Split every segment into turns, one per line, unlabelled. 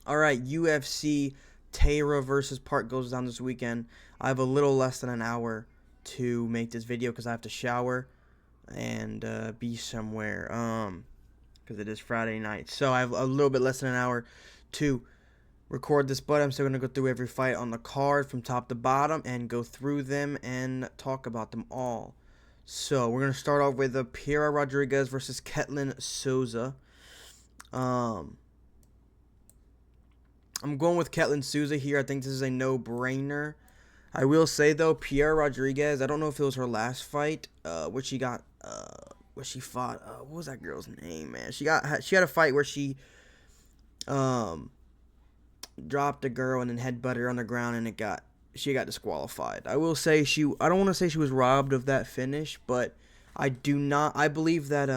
All right, UFC Taira versus Park goes down this weekend. I have a little less than an hour to make this video because I have to shower and be somewhere. Because it is Friday night, so I have a little bit less than an hour to record this. But I'm still gonna go through every fight on the card from top to bottom and go through them and talk about them all. So we're gonna start off with Taira Rodriguez versus Ketlin Souza. Um, I'm going with Ketlin Souza here. I think this is a no-brainer. I will say though, Taira Rodriguez, I don't know if it was her last fight, which she got, where she fought. What was that girl's name, man? She had a fight where she, um, dropped a girl and then headbutted her on the ground, and she got disqualified. I will say I don't want to say she was robbed of that finish, but I believe that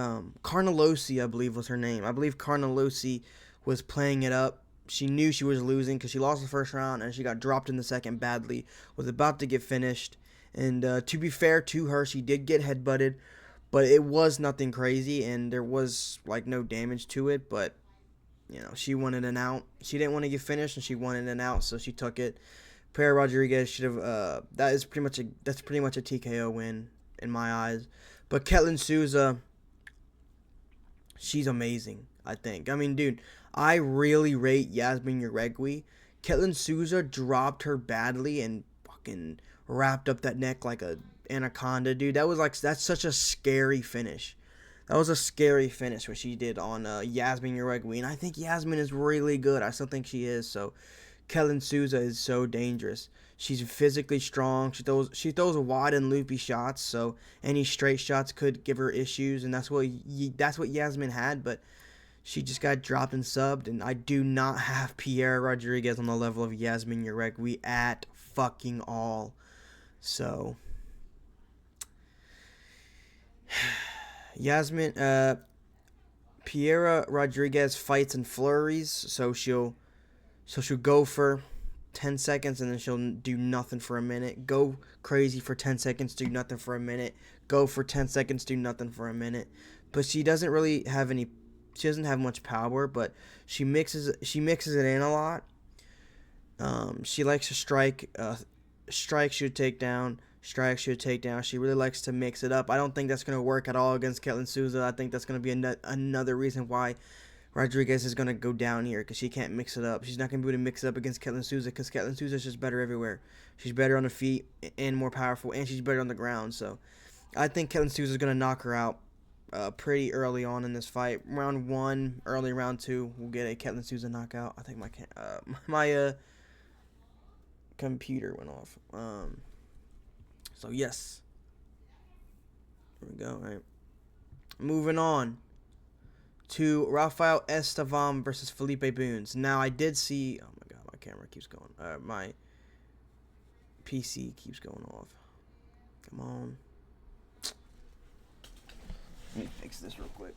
Carnelosi, I believe was her name. I believe Carnelosi was playing it up. She knew she was losing because she lost the first round and she got dropped in the second badly. Was about to get finished, and to be fair to her, she did get headbutted, but it was nothing crazy and there was like no damage to it. But she wanted an out. She didn't want to get finished and she wanted an out, so she took it. Taira Rodriguez should have. That's pretty much a TKO win in my eyes. But Ketlin Souza, she's amazing, I think. I mean, dude, I really rate Yasmin Uregui. Ketlin Souza dropped her badly and fucking wrapped up that neck like a anaconda, dude. That's such a scary finish. That was a scary finish what she did on Yasmin Uregui, and I think Yasmin is really good. I still think she is. So Ketlin Souza is so dangerous. She's physically strong. She throws wide and loopy shots, so any straight shots could give her issues, and that's what Yasmin had. But she just got dropped and subbed, and I do not have Taira Rodriguez on the level of Yasmin Uregui at fucking all. So Yasmin, Taira Rodriguez fights in flurries, so she'll go for 10 seconds and then she'll do nothing for a minute. Go crazy for 10 seconds, do nothing for a minute. Go for 10 seconds, do nothing for a minute. But she doesn't really have any. She doesn't have much power, but she mixes it in a lot. She likes to strike. Strike, shoot, takedown. Strike, shoot, takedown. She really likes to mix it up. I don't think that's going to work at all against Ketlin Souza. I think that's going to be another reason why Rodriguez is going to go down here, because she can't mix it up. She's not going to be able to mix it up against Ketlin Souza, because Ketlin Souza is just better everywhere. She's better on the feet and more powerful, and she's better on the ground. So I think Ketlin Souza is going to knock her out pretty early on in this fight. Round 1, early round 2, we'll get a Ketlin Souza knockout. I think my computer went off. So yes. There we go. All right. Moving on to Rafael Estevam versus Felipe Bunes. Now, I did see. Oh my god, my camera keeps going. My PC keeps going off. Come on. Let me fix this real quick.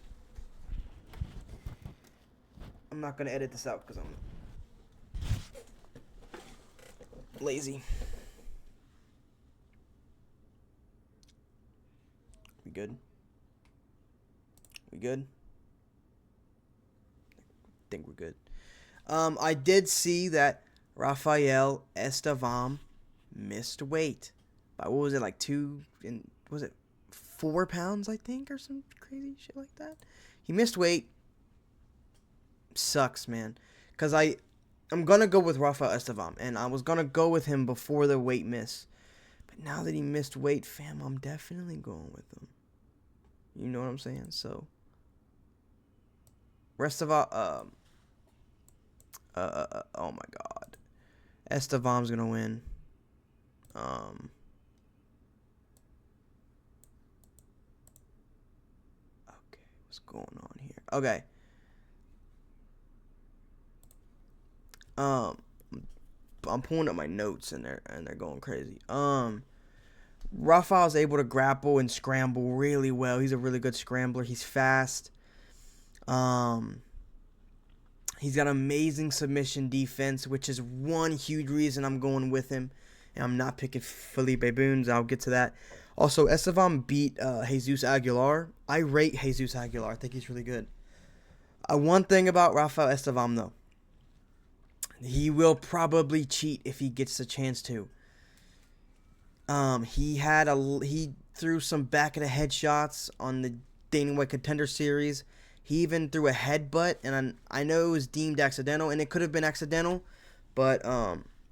I'm not gonna edit this out because I'm lazy. We good? We good? I think we're good. I did see that Rafael Estevam missed weight by, what was it, like was it 4 pounds, I think, or some crazy shit like that. He missed weight. Sucks, man. Because I'm going to go with Rafael Estevam, and I was going to go with him before the weight miss. But now that he missed weight, fam, I'm definitely going with him. You know what I'm saying? So, rest of all, oh my god. Estevam's going to win. Okay, what's going on here? Okay. I'm pulling up my notes and they're going crazy. Rafael's able to grapple and scramble really well. He's a really good scrambler. He's fast. He's got amazing submission defense, which is one huge reason I'm going with him. And I'm not picking Felipe Bunes. I'll get to that. Also, Estevam beat Jesus Aguilar. I rate Jesus Aguilar. I think he's really good. One thing about Rafael Estevam, though. He will probably cheat if he gets the chance to. He threw some back of the head shots on the Dana White Contender Series. He even threw a headbutt, and I know it was deemed accidental, and it could have been accidental, but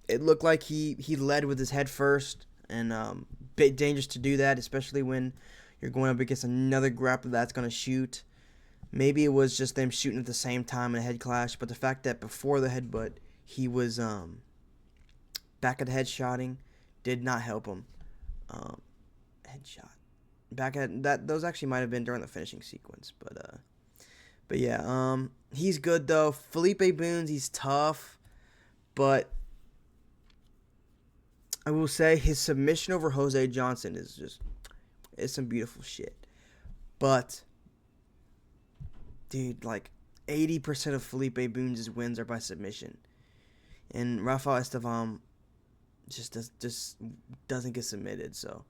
it looked like he led with his head first, and bit dangerous to do that, especially when you're going up against another grappler that's going to shoot. Maybe it was just them shooting at the same time in a head clash, but the fact that before the headbutt he was back of the head shotting did not help him. Headshot. Back at that, those actually might have been during the finishing sequence, but yeah, he's good though. Felipe Boons, he's tough, but I will say his submission over Jose Johnson it's some beautiful shit. But dude, like 80% of Felipe Boons' wins are by submission, and Rafael Estevam just doesn't get submitted. So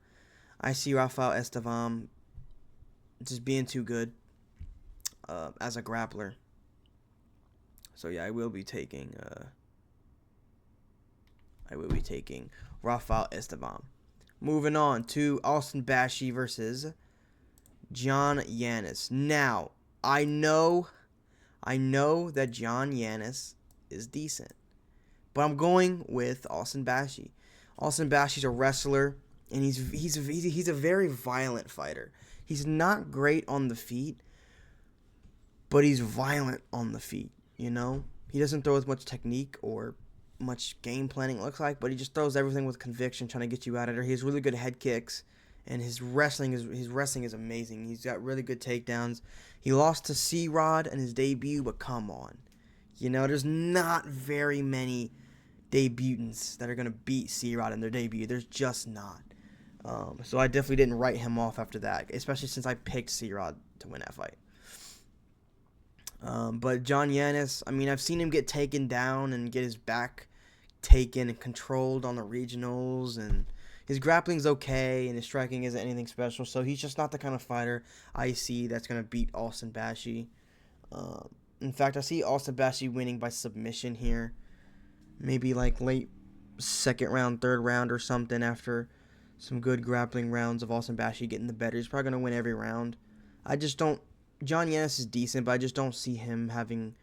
I see Rafael Estevam just being too good as a grappler. So yeah, I will be taking Rafael Estevam. Moving on to Austin Bashi versus John Yanis. Now, I know that John Yanis is decent, but I'm going with Austin Bashi. Austin Bashi's a wrestler, and he's a very violent fighter. He's not great on the feet, but he's violent on the feet, you know? He doesn't throw as much technique or much game planning, it looks like, but he just throws everything with conviction, trying to get you out of there. He has really good head kicks, and his wrestling is amazing. He's got really good takedowns. He lost to C-Rod in his debut, but come on. You know, there's not very many debutants that are going to beat C-Rod in their debut. There's just not. So I definitely didn't write him off after that, especially since I picked C-Rod to win that fight. But John Yanis, I mean, I've seen him get taken down and get his back taken and controlled on the regionals, and his grappling's okay, and his striking isn't anything special, so he's just not the kind of fighter I see that's going to beat Austin Bashi. In fact, I see Austin Bashi winning by submission here. Maybe like late second round, third round or something after some good grappling rounds of Austin Bashi getting the better. He's probably going to win every round. John Yanis is decent, but I just don't see him having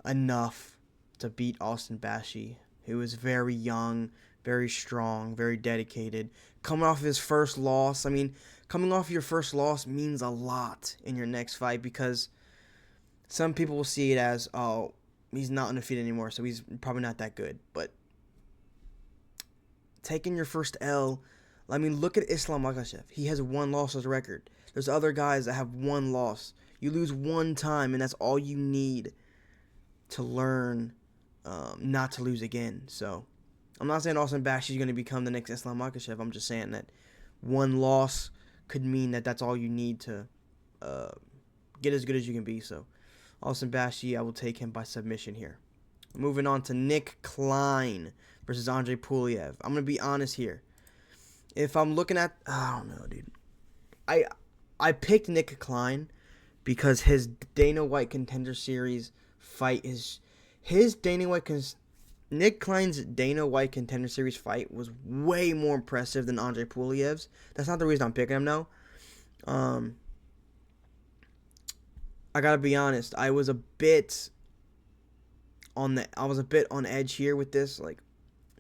enough to beat Austin Bashi, who is very young, very strong, very dedicated. Coming off his first loss, I mean, coming off your first loss means a lot in your next fight, because some people will see it as, oh, he's not undefeated anymore, so he's probably not that good. But taking your first L, I mean, look at Islam Makhachev. He has one loss as a record. There's other guys that have one loss. You lose one time, and that's all you need to learn not to lose again. So I'm not saying Austin Bashi is going to become the next Islam Makhachev. I'm just saying that one loss could mean that that's all you need to get as good as you can be. So Austin Bashi, I will take him by submission here. Moving on to Nick Klein versus Andre Puliev. I'm going to be honest here. If I'm looking at, I don't know, dude. I picked Nick Klein because his Dana White Contender Series fight Nick Klein's Dana White Contender Series fight was way more impressive than Andre Puliev's. That's not the reason I'm picking him, though. I gotta be honest. I was a bit on edge here with this. Like,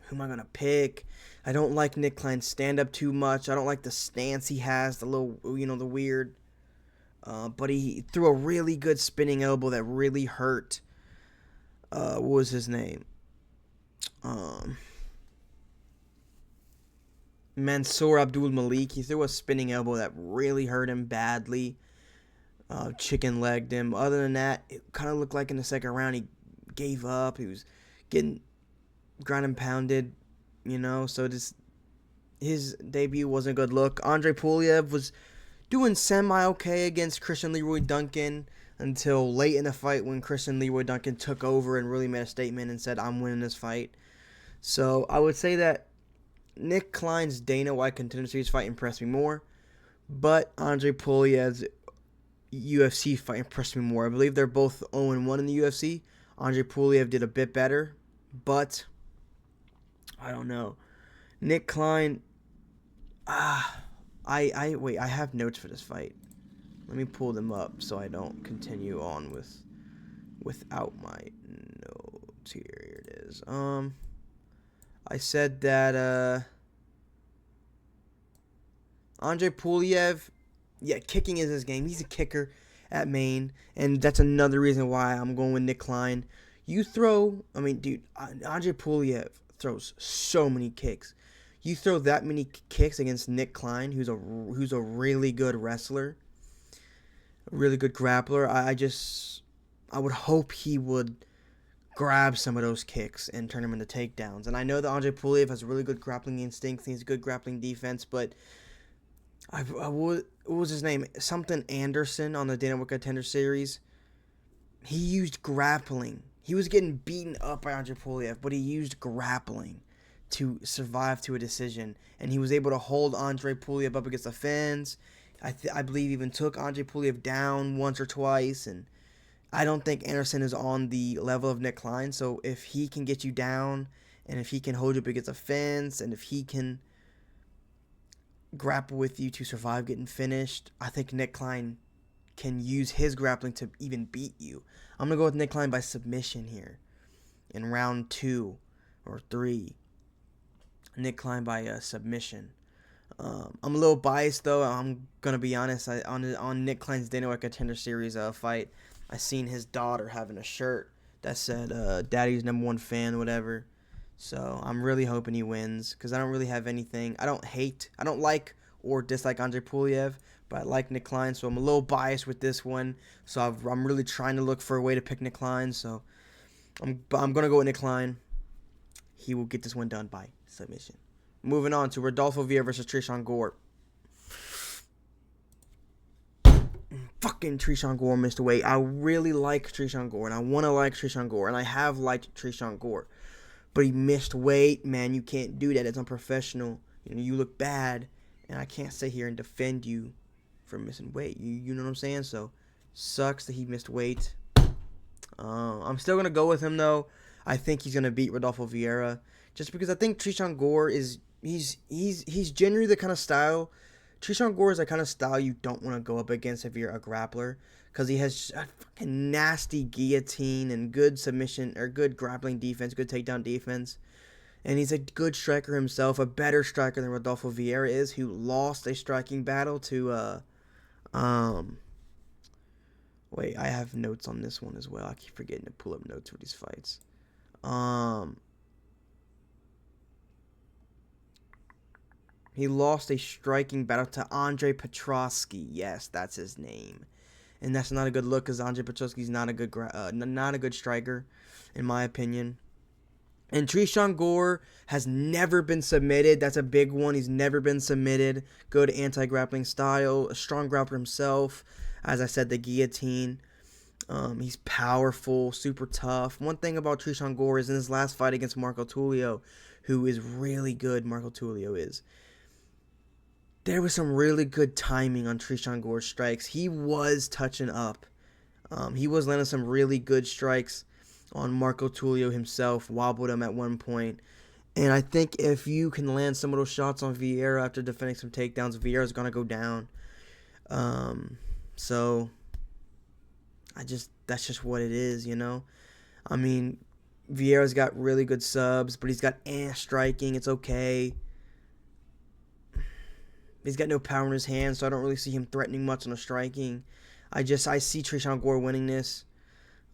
who am I gonna pick? I don't like Nick Klein's stand-up too much. I don't like the stance he has, the little, the weird. But he threw a really good spinning elbow that really hurt. What was his name? Mansour Abdul Malik. He threw a spinning elbow that really hurt him badly. Chicken legged him. Other than that, it kind of looked like in the second round he gave up. He was getting ground and pounded, so his debut wasn't a good look. Andre Puliev was doing semi-okay against Christian Leroy Duncan until late in the fight when Christian Leroy Duncan took over and really made a statement and said, I'm winning this fight. So I would say that Nick Klein's Dana White Contender Series fight impressed me more, but Andre Puliev's UFC fight impressed me more. I believe they're both 0-1 in the UFC. Andre Puliev did a bit better, But I don't know. Nick Klein. Wait. I have notes for this fight. Let me pull them up so I don't continue on without my notes. Here it is. I said that Andre Puliev, yeah, kicking is his game. He's a kicker at Maine, and that's another reason why I'm going with Nick Klein. Dude, Andre Puliev throws so many kicks. You throw that many kicks against Nick Klein, who's a really good wrestler, a really good grappler. I would hope he would grab some of those kicks and turn them into takedowns. And I know that Andre Puliev has really good grappling instincts. He has good grappling defense, but what was his name? Something Anderson on the Dana White Contender Series. He used grappling. He was getting beaten up by Andre Puliev, but he used grappling to survive to a decision, and he was able to hold Andre Puliev up against the fence. I believe even took Andre Puliev down once or twice, and I don't think Anderson is on the level of Nick Klein. So if he can get you down, and if he can hold you up against a fence, and if he can grapple with you to survive getting finished, I think Nick Klein can use his grappling to even beat you. I'm going to go with Nick Klein by submission here in round 2 or 3. Nick Klein by submission. I'm a little biased, though. I'm going to be honest. On Nick Klein's Dana White Contender Series fight, I seen his daughter having a shirt that said Daddy's #1 fan, whatever. So I'm really hoping he wins because I don't really have anything. I don't like or dislike Andre Puliev, but I like Nick Klein, so I'm a little biased with this one. So I'm really trying to look for a way to pick Nick Klein. So I'm going to go with Nick Klein. He will get this one done by submission. Moving on to Rodolfo Vieira versus Tresean Gore. Fucking Tresean Gore missed weight. I really like Tresean Gore, and I want to like Tresean Gore, and I have liked Tresean Gore. But he missed weight. Man, you can't do that. It's unprofessional. You look bad, and I can't sit here and defend you for missing weight. You know what I'm saying? So, sucks that he missed weight. I'm still going to go with him, though. I think he's going to beat Rodolfo Vieira. Just because I think Tresean Gore is... He's generally the kind of style... Tresean Gore is the kind of style you don't want to go up against if you're a grappler. Because he has a fucking nasty guillotine and good submission... Or good grappling defense, good takedown defense. And he's a good striker himself. A better striker than Rodolfo Vieira is. Who lost a striking battle to... Wait, I have notes on this one as well. I keep forgetting to pull up notes for these fights. He lost a striking battle to Andre Petroski. Yes, that's his name. And that's not a good look because Andre Petroski's not a good striker, in my opinion. And Tresean Gore has never been submitted. That's a big one. He's never been submitted. Good anti-grappling style. A strong grappler himself. As I said, the guillotine. He's powerful, super tough. One thing about Tresean Gore is in his last fight against Marco Tulio, who is really good, Marco Tulio is. There was some really good timing on Tresean Gore's strikes. He was touching up. He was landing some really good strikes on Marco Tulio himself, wobbled him at one point. And I think if you can land some of those shots on Vieira after defending some takedowns, Vieira's going to go down. So that's just what it is, you know? I mean, Vieira's got really good subs, but he's got striking. It's okay. He's got no power in his hands, so I don't really see him threatening much on the striking. I see Tresean Gore winning this.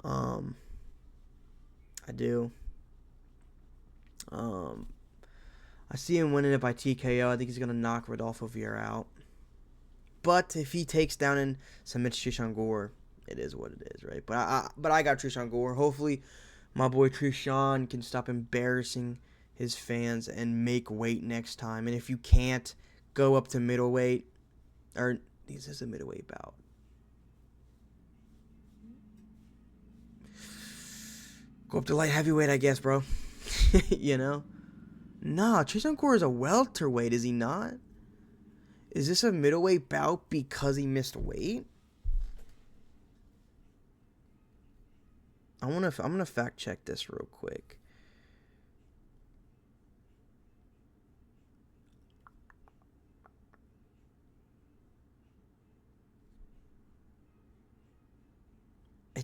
I do. I see him winning it by TKO. I think he's going to knock Rodolfo Vieira out. But if he takes down and submits Tresean Gore, it is what it is, right? But I got Tresean Gore. Hopefully, my boy Tresean can stop embarrassing his fans and make weight next time. And if you can't, go up to middleweight. Or, this is a middleweight bout. Go up to light heavyweight, I guess, bro. You know? Nah, Tresean Gore is a welterweight, is he not? Is this a middleweight bout because he missed weight? I'm gonna fact check this real quick.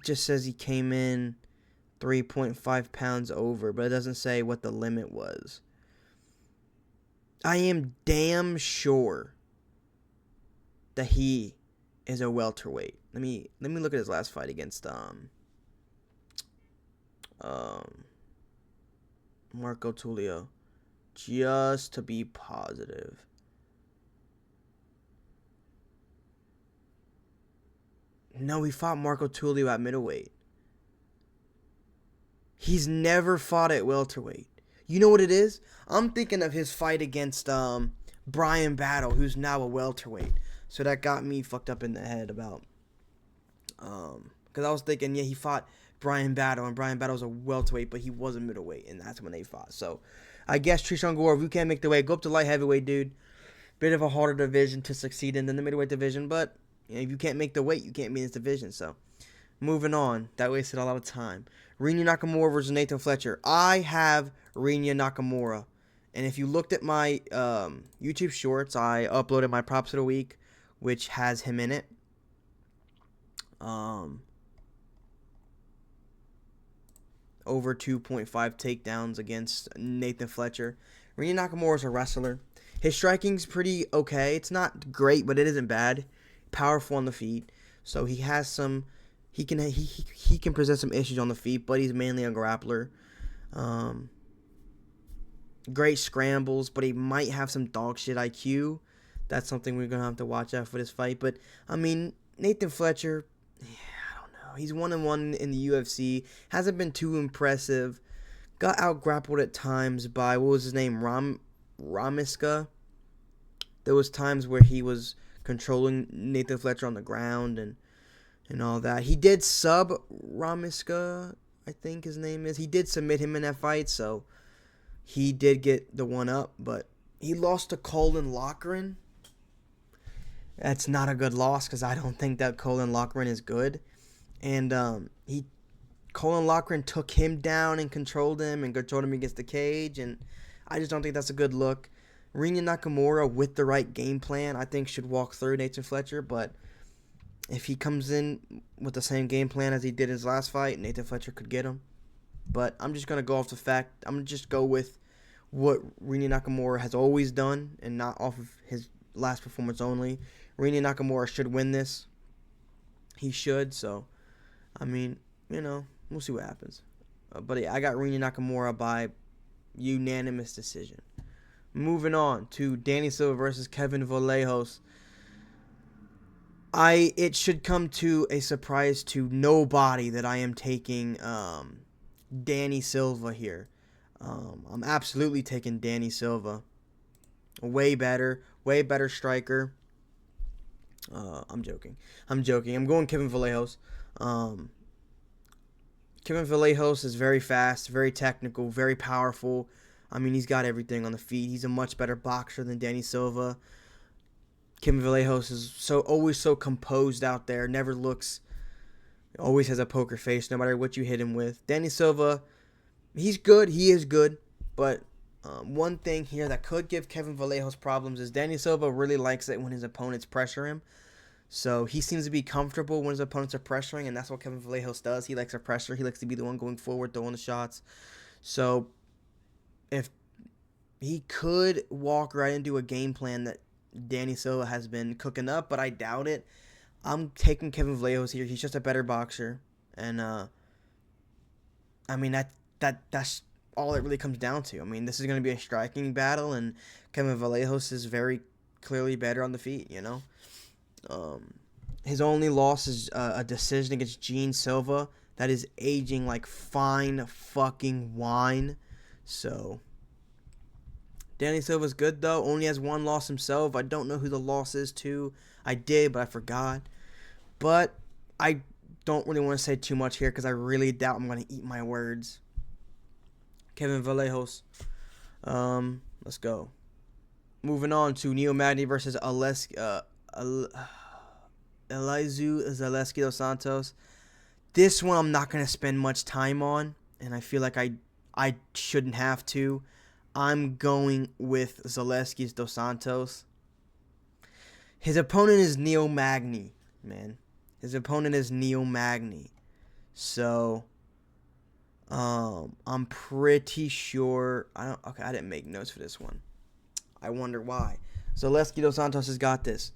It just says he came in 3.5 pounds over, but it doesn't say what the limit was. I am damn sure that he is a welterweight. Let me look at his last fight against Marco Tulio, just to be positive. No, he fought Marco Tulio at middleweight. He's never fought at welterweight. You know what it is? I'm thinking of his fight against Brian Battle, who's now a welterweight. So that got me fucked up in the head about because I was thinking, yeah, he fought Brian Battle, and Brian Battle was a welterweight, but he was a middleweight, and that's when they fought. So I guess Trishan Gore, if you can't make the weight, go up to light heavyweight, dude. Bit of a harder division to succeed in than the middleweight division, but if you can't make the weight, you can't be in this division. So moving on. That wasted a lot of time. Rinya Nakamura versus Nathan Fletcher. I have Rinya Nakamura. And if you looked at my YouTube shorts, I uploaded my props of the week, which has him in it. Over 2.5 takedowns against Nathan Fletcher. Rinya Nakamura is a wrestler. His striking's pretty okay. It's not great, but it isn't bad. Powerful on the feet. So he has some... He can present some issues on the feet, but he's mainly a grappler. Great scrambles, but he might have some dog shit IQ. That's something we're going to have to watch out for this fight. But, I mean, Nathan Fletcher, I don't know. He's 1-1 in the UFC. Hasn't been too impressive. Got out-grappled at times by, what was his name, Ramiska. There was times where he was controlling Nathan Fletcher on the ground and all that. He did sub Ramiska, I think his name is. He did submit him in that fight, so he did get the one up, but he lost to Colin Loughran. That's not a good loss because I don't think that Colin Loughran is good. And Colin Loughran took him down and controlled him against the cage, and I just don't think that's a good look. Rinya Nakamura, with the right game plan, I think should walk through Nathan Fletcher, but if he comes in with the same game plan as he did his last fight, Nathan Fletcher could get him. But I'm just going to go off the fact. I'm going to just go with what Rinya Nakamura has always done and not off of his last performance only. Rinya Nakamura should win this. He should. So, I mean, we'll see what happens. But yeah, I got Rinya Nakamura by unanimous decision. Moving on to Danny Silva versus Kevin Vallejos. It should come to a surprise to nobody that I am taking Danny Silva here. I'm absolutely taking Danny Silva. Way better striker. I'm joking. I'm going Kevin Vallejos. Kevin Vallejos is very fast, very technical, very powerful. I mean, he's got everything on the feet. He's a much better boxer than Danny Silva. Kevin Vallejos is always so composed out there. Never looks, always has a poker face no matter what you hit him with. Danny Silva, he's good. He is good. But one thing here that could give Kevin Vallejos problems is Danny Silva really likes it when his opponents pressure him. So he seems to be comfortable when his opponents are pressuring, and that's what Kevin Vallejos does. He likes to pressure. He likes to be the one going forward, throwing the shots. So if he could walk right into a game plan that Danny Silva has been cooking up, but I doubt it. I'm taking Kevin Vallejos here. He's just a better boxer, and I mean that's all it really comes down to. I mean, this is going to be a striking battle, and Kevin Vallejos is very clearly better on the feet. His only loss is a decision against Gene Silva that is aging like fine fucking wine. So Danny Silva's good, though. Only has one loss himself. I don't know who the loss is to. I did, but I forgot. But I don't really want to say too much here because I really doubt I'm going to eat my words. Kevin Vallejos. Let's go. Moving on to Neil Magny versus Elizu Zaleski dos Santos. This one I'm not going to spend much time on, and I feel like I shouldn't have to. I'm going with Zaleski dos Santos. His opponent is Neil Magny, man. His opponent is Neil Magny. So, I'm pretty sure. Okay, I didn't make notes for this one. I wonder why. Zaleski Dos Santos has got this.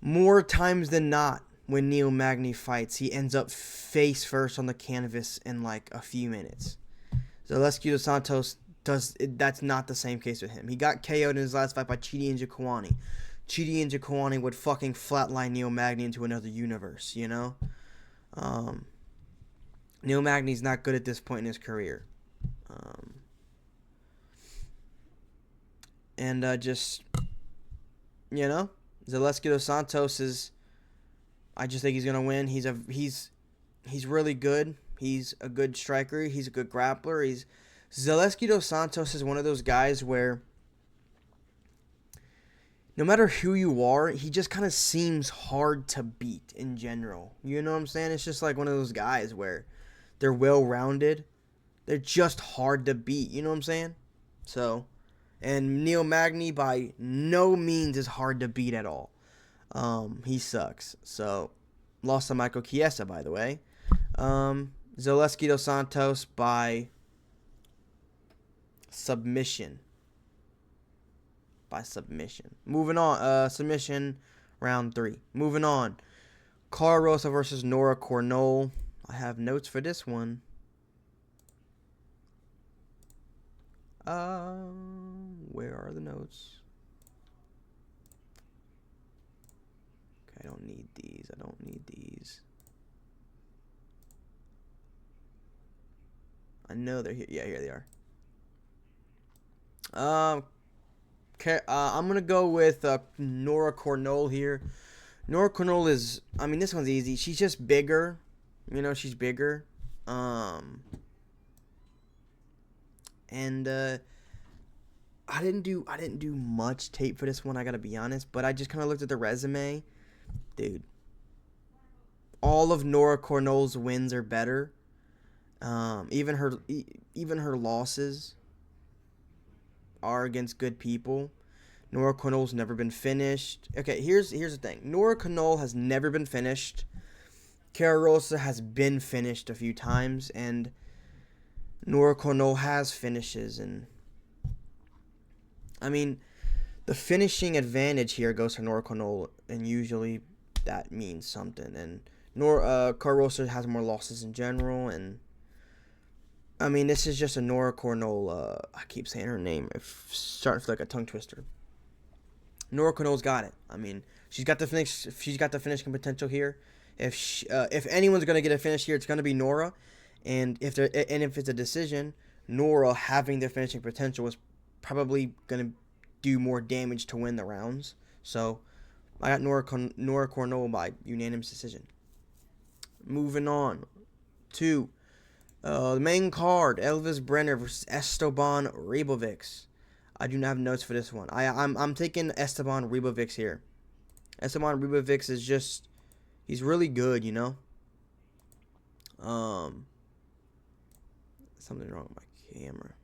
More times than not, when Neil Magny fights, he ends up face first on the canvas in like a few minutes. Zaleski Dos Santos that's not the same case with him. He got KO'd in his last fight by Chidi Njokuani. Chidi Njokuani would fucking flatline Neil Magny into another universe, you know? Neil Magny's not good at this point in his career. Just, you know, Zaleski Dos Santos is, I just think he's going to win. He's really good. He's a good striker. He's a good grappler. Zaleski Dos Santos is one of those guys where no matter who you are, he just kind of seems hard to beat in general. You know what I'm saying? It's just like one of those guys where they're well-rounded. They're just hard to beat. You know what I'm saying? So, and Neil Magny by no means is hard to beat at all. He sucks. So, lost to Michael Chiesa, by the way. Zaleski Dos Santos by submission. Moving on. Submission round 3. Moving on. Cara Rosa versus Nora Cornell. I have notes for this one. Where are the notes? Okay, I don't need these. I know they're here. Yeah, here they are. Okay, I'm going to go with Nora Cornell here. Nora Cornell is, I mean, this one's easy. She's just bigger. You know, she's bigger. I didn't do much tape for this one, I got to be honest, but I just kind of looked at the resume. Dude, all of Nora Cornell's wins are better. Even her losses are against good people. Nora Cornell's never been finished. Okay, here's the thing. Nora Cornell has never been finished. Cara Rosa has been finished a few times, and Nora Cornell has finishes. And I mean, the finishing advantage here goes to Nora Cornell, and usually that means something. And Cara Rosa has more losses in general, and I mean, this is just a Nora Cornell, I keep saying her name. It's starting to feel like a tongue twister. Nora Cornell's got it. I mean, she's got the finishing potential here. If anyone's going to get a finish here, it's going to be Nora. And if it's a decision, Nora having the finishing potential is probably going to do more damage to win the rounds. So, I got Nora Cornell by unanimous decision. Moving on to the main card, Elvis Brenner versus Esteban Ribovics. I do not have notes for this one. I'm taking Esteban Ribovics here. Esteban Ribovics is just, he's really good, you know. Something wrong with my camera.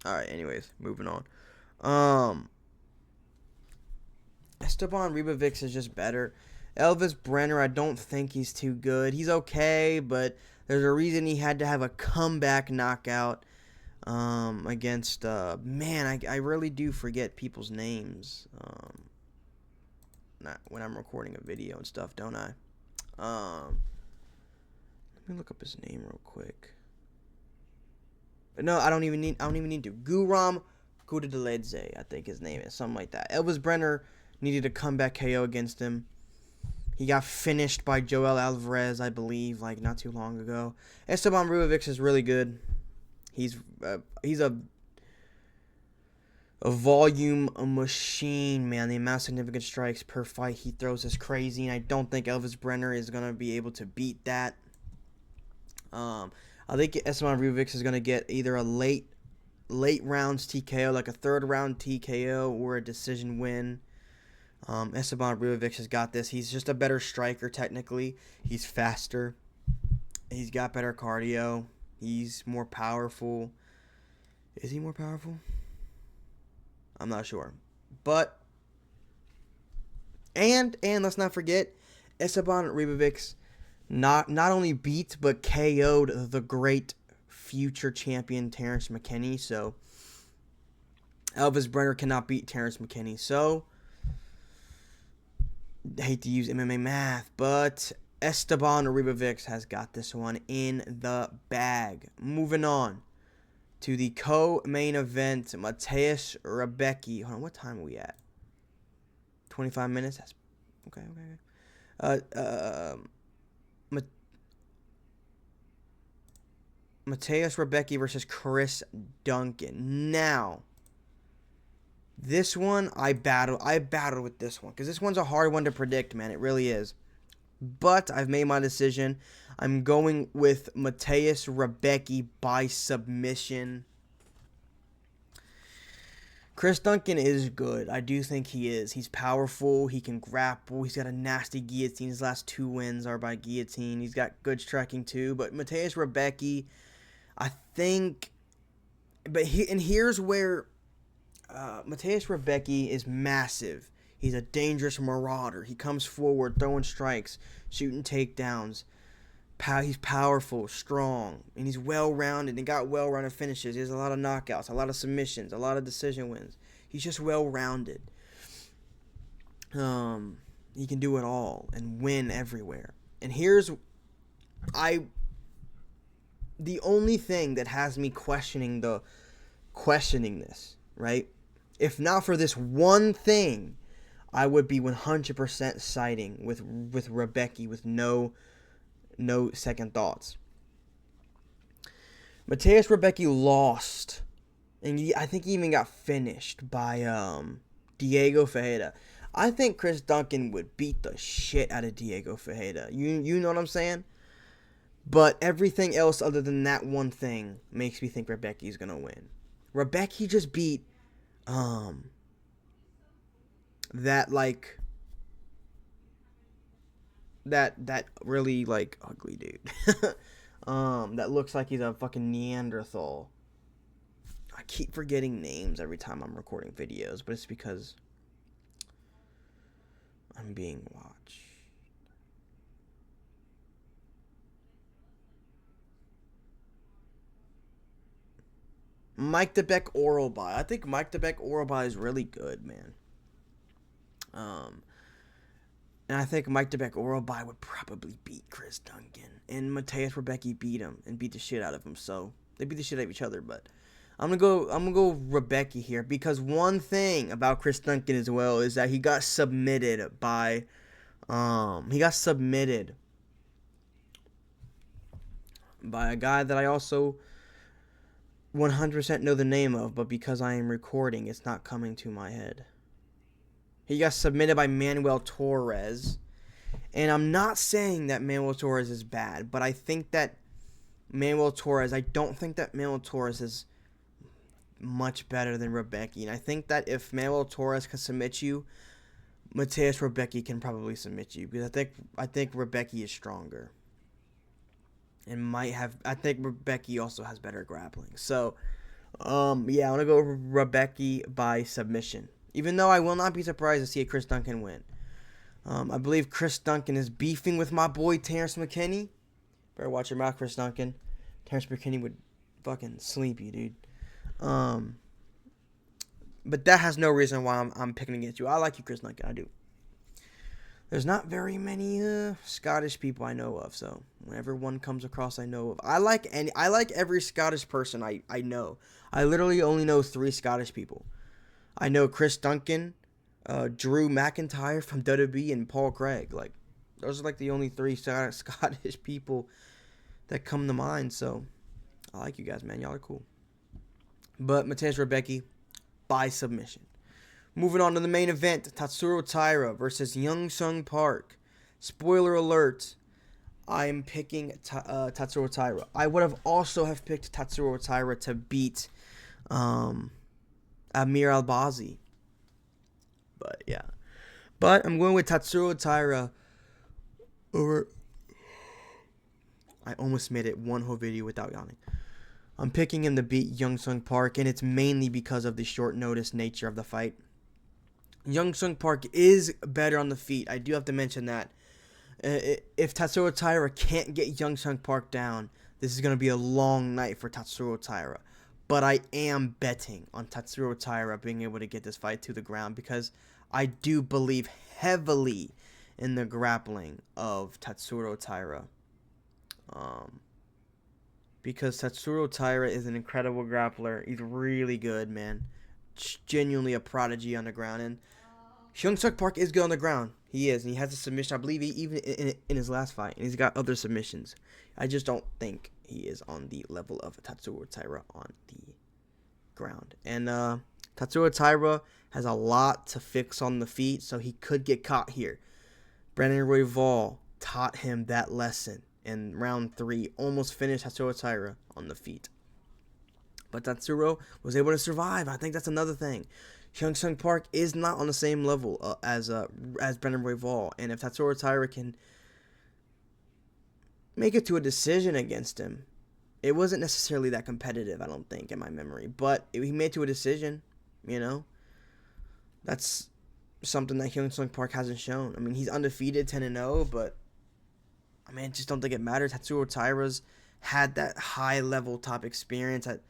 All right. Anyways, moving on. Esteban Ribovics is just better. Elvis Brenner, I don't think he's too good. He's okay, but there's a reason he had to have a comeback knockout against, I really do forget people's names not when I'm recording a video and stuff, don't I? Let me look up his name real quick. No, I don't even need to. Guram Gudadeledze, I think his name is, something like that. Elvis Brenner needed a comeback KO against him. He got finished by Joel Alvarez, I believe, like not too long ago. Esteban Ribovics is really good. He's a volume machine, man. The amount of significant strikes per fight he throws is crazy, and I don't think Elvis Brenner is gonna be able to beat that. I think Esteban Ribovics is gonna get either a late rounds TKO, like a third round TKO, or a decision win. Esteban Ribovics has got this. He's just a better striker technically. He's faster. He's got better cardio. He's more powerful. Is he more powerful? I'm not sure. But and let's not forget, Esteban Ribovics not only beat but KO'd the great future champion Terrence McKinney. So Elvis Brenner cannot beat Terrence McKinney. So I hate to use MMA math, but Esteban Ribovics has got this one in the bag. Moving on to the co-main event, Mateusz Rebecki. Hold on, what time are we at? 25 minutes? That's okay. Mateusz Rebecki versus Chris Duncan. Now, this one, I battled with this one, because this one's a hard one to predict, man. It really is. But I've made my decision. I'm going with Mateusz Rebecki by submission. Chris Duncan is good. I do think he is. He's powerful. He can grapple. He's got a nasty guillotine. His last 2 wins are by guillotine. He's got good striking too. But Mateusz Rebecki, I think... here's where Mateusz Rebecki is massive. He's a dangerous marauder. He comes forward, throwing strikes, shooting takedowns. He's powerful, strong, and he's well-rounded and got well-rounded finishes. He has a lot of knockouts, a lot of submissions, a lot of decision wins. He's just well-rounded. He can do it all and win everywhere. And here's the only thing that has me questioning this, right? If not for this one thing, I would be 100% siding with Rebecki with no second thoughts. Mateusz Rebecki lost, and I think he even got finished by Diego Ferreira. I think Chris Duncan would beat the shit out of Diego Ferreira. You know what I'm saying? But everything else other than that one thing makes me think Rebecki's gonna win. Rebecki just beat that really like ugly dude. That looks like he's a fucking Neanderthal. I keep forgetting names every time I'm recording videos, but it's because I'm being watched. Mike DeBeck Oralby. I think Mike DeBeck Oralby is really good, man. And I think Mike DeBeck Oralby would probably beat Chris Duncan. And Mateusz Rebecki beat him and beat the shit out of him. So they beat the shit out of each other. But I'm gonna go Rebecki here, because one thing about Chris Duncan as well is that he got submitted by a guy that I also 100% know the name of, but because I am recording, it's not coming to my head. He got submitted by Manuel Torres. And I'm not saying that Manuel Torres is bad, but I think that I don't think that Manuel Torres is much better than Rebecki. And I think that if Manuel Torres can submit you, Mateusz Rebecki can probably submit you, because I think Rebecki is stronger. And I think Rebecki also has better grappling. So, yeah, I'm going to go Rebecki by submission. Even though I will not be surprised to see a Chris Duncan win. I believe Chris Duncan is beefing with my boy Terrence McKinney. Better watch your mouth, Chris Duncan. Terrence McKinney would fucking sleep you, dude. But that has no reason why I'm picking against you. I like you, Chris Duncan. I do. There's not very many Scottish people I know of, so whenever one comes across I know of. I like every Scottish person I know. I literally only know 3 Scottish people. I know Chris Duncan, Drew McIntyre from WWE, and Paul Craig. Like, those are like the only 3 Scottish people that come to mind. So I like you guys, man. Y'all are cool. But Mateusz Rebecki by submission. Moving on to the main event, Tatsuro Taira versus Young Sung Park. Spoiler alert, I am picking Tatsuro Taira. I would have also have picked Tatsuro Taira to beat Amir Albazi. But yeah. But I'm going with Tatsuro Taira over... I almost made it one whole video without yawning. I'm picking him to beat Young Sung Park, and it's mainly because of the short notice nature of the fight. Young Sung Park is better on the feet. I do have to mention that. If Tatsuro Taira can't get Young Sung Park down, this is going to be a long night for Tatsuro Taira. But I am betting on Tatsuro Taira being able to get this fight to the ground because I do believe heavily in the grappling of Tatsuro Taira. Because Tatsuro Taira is an incredible grappler. He's really good, man. Genuinely a prodigy on the ground. And Hyung Suk Park is good on the ground. He is. And he has a submission, I believe, even in his last fight. And he's got other submissions. I just don't think he is on the level of Tatsuro Taira on the ground. And Tatsuro Taira has a lot to fix on the feet, so he could get caught here. Brandon Royval taught him that lesson in round 3. Almost finished Tatsuro Taira on the feet. But Tatsuro was able to survive. I think that's another thing. Hyung Sung Park is not on the same level as Brandon Royval. And if Tatsuro Taira can make it to a decision against him, it wasn't necessarily that competitive, I don't think, in my memory. But he made it to a decision, you know. That's something that Hyung Sung Park hasn't shown. I mean, he's undefeated, 10-0, but I mean, I just don't think it matters. Tatsuro Taira's had that high-level top experience that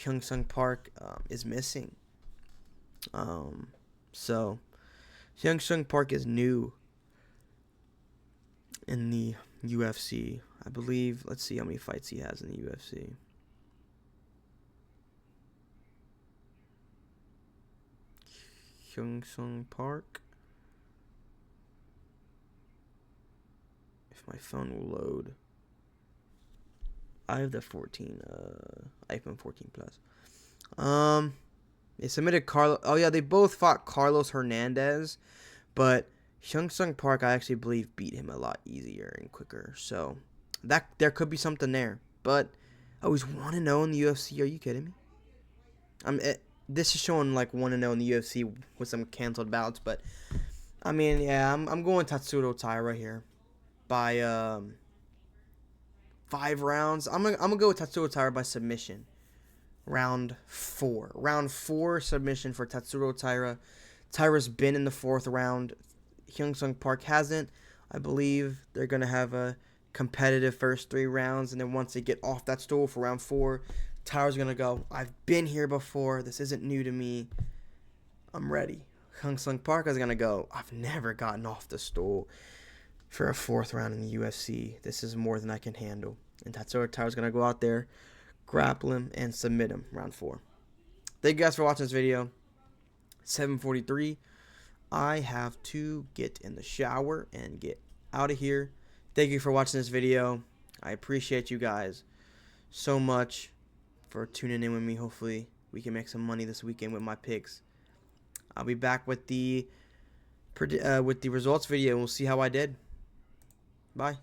Hyung Sung Park is missing. So Hyung Sung Park is new in the UFC. I believe, let's see how many fights he has in the UFC. Hyung Sung Park. If my phone will load. I have the 14, iPhone 14 Plus. They submitted Carlos. Oh yeah, they both fought Carlos Hernandez, but Hyung Sung Park, I actually believe, beat him a lot easier and quicker. So that there could be something there. But I was 1-0 in the UFC. Are you kidding me? This is showing like 1-0 in the UFC with some canceled bouts, but I mean, yeah, I'm going Tatsuro Taira here by 5 rounds. I'm gonna go with Tatsuro Taira by submission. Round 4 submission for Tatsuro Taira. Taira's been in the 4th round. Hyung Sung Park hasn't. I believe they're gonna have a competitive first 3 rounds, and then once they get off that stool for round 4, Taira's gonna go, I've been here before, this isn't new to me, I'm ready. Hyung Sung Park is gonna go, I've never gotten off the stool for a 4th round in the UFC. This is more than I can handle. And Tatsuro Taira's gonna go out there, grapple him, and submit him round 4. Thank you guys for watching this video. 7:43. I have to get in the shower and get out of here. Thank you for watching this video. I appreciate you guys so much for tuning in with me. Hopefully we can make some money this weekend with my picks. I'll be back with the results video and we'll see how I did. Bye.